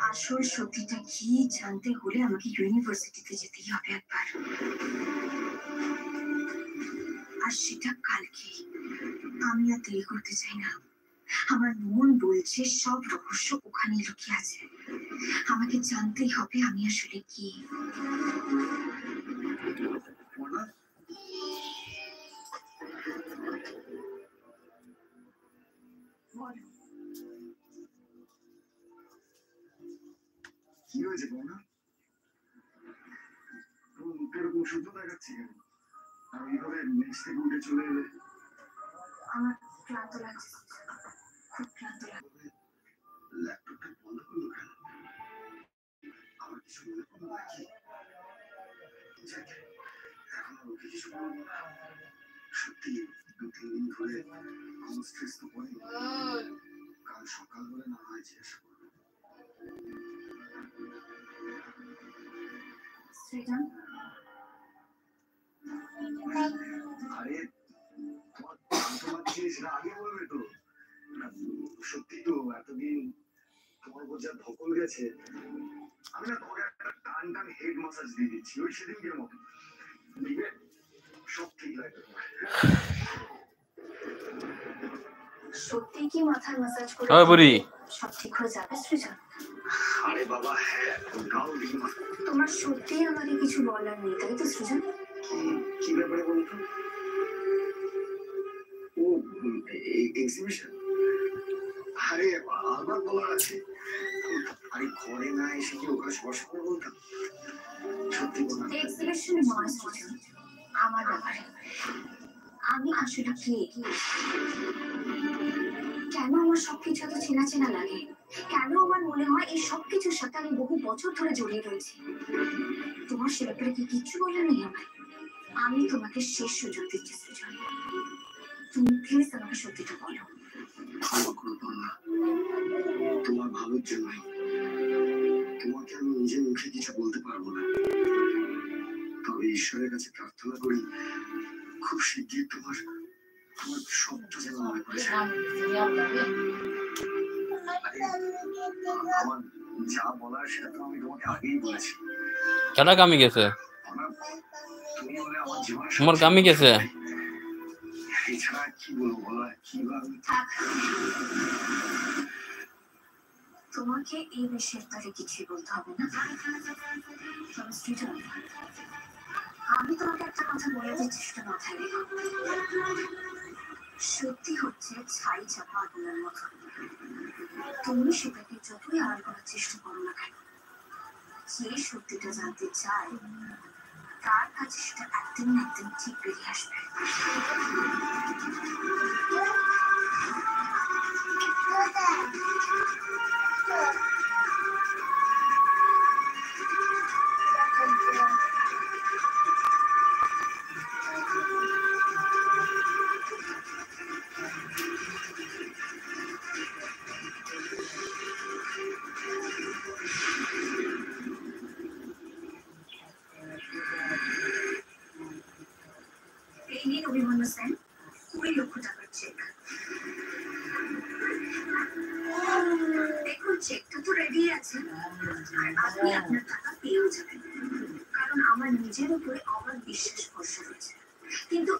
আসল সত্যিটা কি জানতে হলে আমাকে ইউনিভার্সিটিতে যেতেই হবে একবার, আর সেটা কালকে। আমি আর দেরি করতে চাই না। আমার মন বলছে সব রহস্য ওখানেই লুকিয়ে আছে। আমাকে জানতেই হবে আমি আসলে কি। কি হয়েছে বৌমা? মুখের এরকম শুদ্ধ দেখাচ্ছে কেন? আর এইভাবে নিচ থেকে উঠে চলে এলে? আমার ক্লান্ত লাগছে, খুব ক্লান্ত লাগছে। ল্যাপটপটা বন্ধ করলো কেন? আমার কিছু মনে করলো নাকি? এখন ওকে কিছু বলবো না। সত্যি 2-3 দিন ধরে কোনো স্ট্রেস তো পড়েনি। কাল সকাল হলে না হয় জিজ্ঞাসা করবো। সৃজন, আরে তোমার জিনিস আগে বলবে তো। সত্যি তো এতদিন তোমার উপর যা ধকল গেছে, আমি না তোমাকে একটা টান টান হেড মাসাজ দিয়ে দিচ্ছি ওই সেদিনকের মতো। দেখবে সব ঠিক লাগবে। সত্যি কি মাথার মাসাজ করে সব ঠিক হয়ে যাবে সৃজন? আরে বাবা হ্যাঁ, গাও রিমা। তোমার সত্যি আমাকে কিছু বলার নেই তাই তো সৃজন? কি ব্যাপারে বলতো? ও এক্সিবিশন। আরে আবার বলার আছে। আরে ঘরে না এসে কি ওখানে সবার সামনে বলতাম? সত্যি বলা এক্সিবিশন নয় সৃজন, আমার ব্যাপারে। আমি আসলে কে, কেন আমার সবকিছু এত চেনা চেনা লাগে, কেন আমার মনে হয় এই সবকিছুর সাথে আমি বহু বছর ধরে জড়িয়ে রয়েছি। তোমার সে ব্যাপারে কি কিচ্ছু বলার নেই আমায়? আমি তোমাকে শেষ সুযোগ দিচ্ছি সৃজন, তুমি প্লিজ আমাকে সত্যিটা বলো। ক্ষমা করে দাও না, তোমার ভালোর জন্যই। তোমাকে আমি নিজের মুখে কিছু বলতে পারবো না, তবে ঈশ্বরের কাছে প্রার্থনা করি খুব শিগগির তোমার সবটা যেন মনে পড়ে যায়। আমার যা বলার সেটা তো আমি তোমাকে আগেই বলেছি। কেডা কামি গেছে? তুমি হলে আমার জীবনে তোমার কামি গেছে। এছাড়া কি বলবো বলো, কিভাবে তোমাকে এই বিষয়ের ব্যাপারে কিছুই বলতে হবে না। আমি তোমাকে একটা কথা বলে দিচ্ছি, সেটা মাথায় রেখো। সত্যি হচ্ছে ছাই চাপা আগুনের মতো, তুমি সেটাকে যতই আড়াল করার চেষ্টা করো না কেন, যে সত্যিটা জানতে চায় তার কাছে সেটা একদিন না একদিন ঠিক বেরিয়ে আসবে। এই নিন অভিমন্যু সেন, 20 লক্ষ টাকার চেক। দেখুন চেকটা তো রেডি আছে, আর আপনি আপনার টাকা পেয়েও যাবেন, কারণ আমার নিজের উপরে অগাধ বিশ্বাস ভরসা রয়েছে। কিন্তু